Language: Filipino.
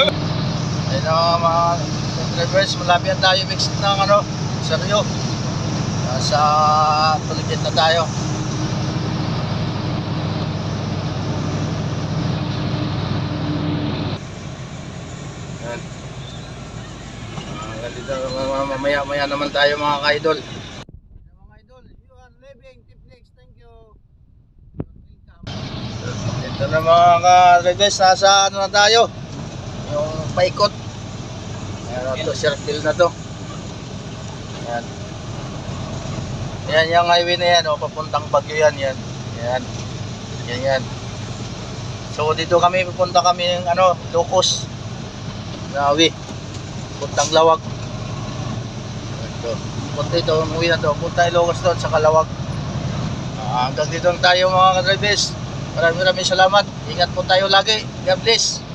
Ayun na mga drivers, malapit tayo exit ng Seryo. Nasa Tuligid na tayo. Yan. Ganito, mamaya naman tayo mga ka-idol. Mga idol, you are living Tiplex, thank you. Ito na mga ka-drivers, nasa na tayo. Yung paikot. Ayan ito, circle na to. Ayan. Ayan yung highway na yan, papuntang Baguio yan. Ayan. Yan. So dito kami, pupunta kami ng Locos. Nawi. Puntang Lawag. Ito. Punta ito, umuwi na to. Punta Ilocos doon sa Kalawag. Hanggang dito tayo mga ka-drivers. Maraming salamat. Ingat po tayo lagi. God bless.